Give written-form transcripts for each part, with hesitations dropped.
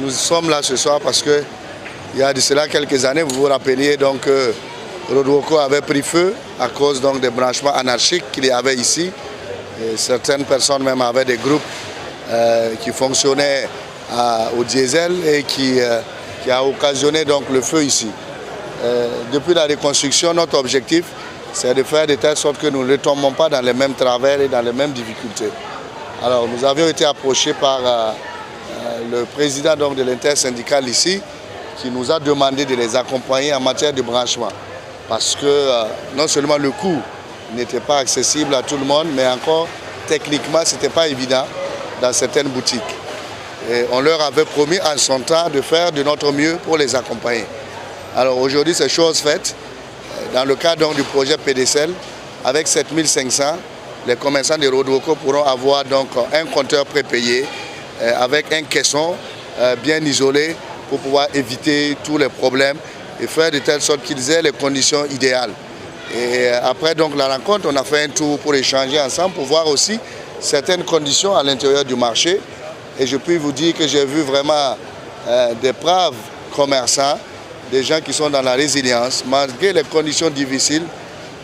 Nous sommes là ce soir parce que il y a de cela quelques années, vous vous rappeliez donc que Rodwoko avait pris feu à cause donc des branchements anarchiques qu'il y avait ici. Et certaines personnes même avaient des groupes qui fonctionnaient au diesel et qui a occasionné donc le feu ici. Depuis la reconstruction, notre objectif, c'est de faire de telle sorte que nous ne tombons pas dans les mêmes travers et dans les mêmes difficultés. Alors nous avions été approchés par le président donc, de l'intersyndicale ici, qui nous a demandé de les accompagner en matière de branchement. Parce que non seulement le coût n'était pas accessible à tout le monde, mais encore techniquement, ce n'était pas évident dans certaines boutiques. Et on leur avait promis en son temps de faire de notre mieux pour les accompagner. Alors aujourd'hui, c'est chose faite. Dans le cadre donc, du projet PDCL, avec 7500, les commerçants de Rodwoko pourront avoir donc un compteur prépayé avec un caisson bien isolé pour pouvoir éviter tous les problèmes et faire de telle sorte qu'ils aient les conditions idéales. Et après donc, la rencontre, on a fait un tour pour échanger ensemble, pour voir aussi certaines conditions à l'intérieur du marché. Et je puis vous dire que j'ai vu vraiment des braves commerçants, des gens qui sont dans la résilience, malgré les conditions difficiles,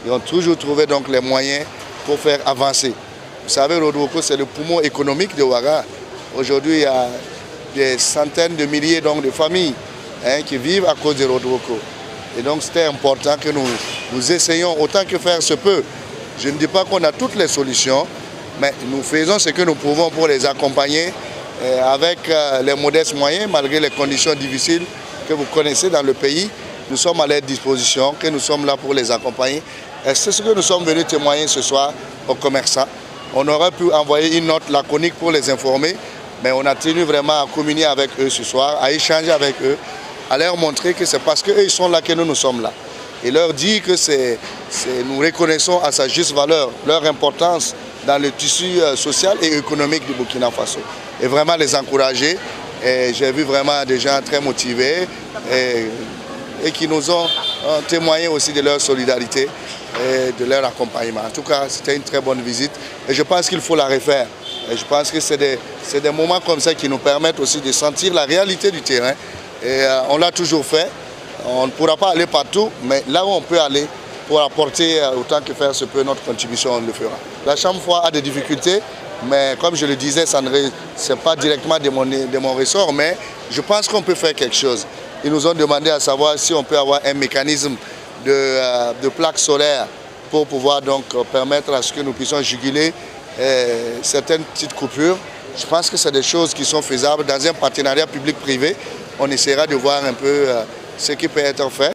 ils ont toujours trouvé donc les moyens pour faire avancer. Vous savez, Rodwoko, c'est le poumon économique de Ouaga. Aujourd'hui, il y a des centaines de milliers donc, de familles qui vivent à cause de Rodwoko. Et donc, c'était important que nous essayions autant que faire se peut. Je ne dis pas qu'on a toutes les solutions, mais nous faisons ce que nous pouvons pour les accompagner avec les modestes moyens, malgré les conditions difficiles que vous connaissez dans le pays. Nous sommes à leur disposition, que nous sommes là pour les accompagner. Et c'est ce que nous sommes venus témoigner ce soir aux commerçants. On aurait pu envoyer une note laconique pour les informer, mais on a tenu vraiment à communier avec eux ce soir, à échanger avec eux, à leur montrer que c'est parce qu'eux ils sont là que nous sommes là. Et leur dire que nous reconnaissons à sa juste valeur leur importance dans le tissu social et économique du Burkina Faso. Et vraiment les encourager. J'ai vu vraiment des gens très motivés et qui nous ont témoigné aussi de leur solidarité et de leur accompagnement. En tout cas, c'était une très bonne visite et je pense qu'il faut la refaire. Et je pense que c'est des moments comme ça qui nous permettent aussi de sentir la réalité du terrain. Et on l'a toujours fait. On ne pourra pas aller partout, mais là où on peut aller pour apporter autant que faire se peut notre contribution, on le fera. La Chambre foire a des difficultés, mais comme je le disais, ce n'est pas directement de mon ressort, mais je pense qu'on peut faire quelque chose. Ils nous ont demandé à savoir si on peut avoir un mécanisme de plaques solaires pour pouvoir donc permettre à ce que nous puissions juguler certaines petites coupures. Je pense que c'est des choses qui sont faisables dans un partenariat public-privé. On essaiera de voir un peu ce qui peut être fait.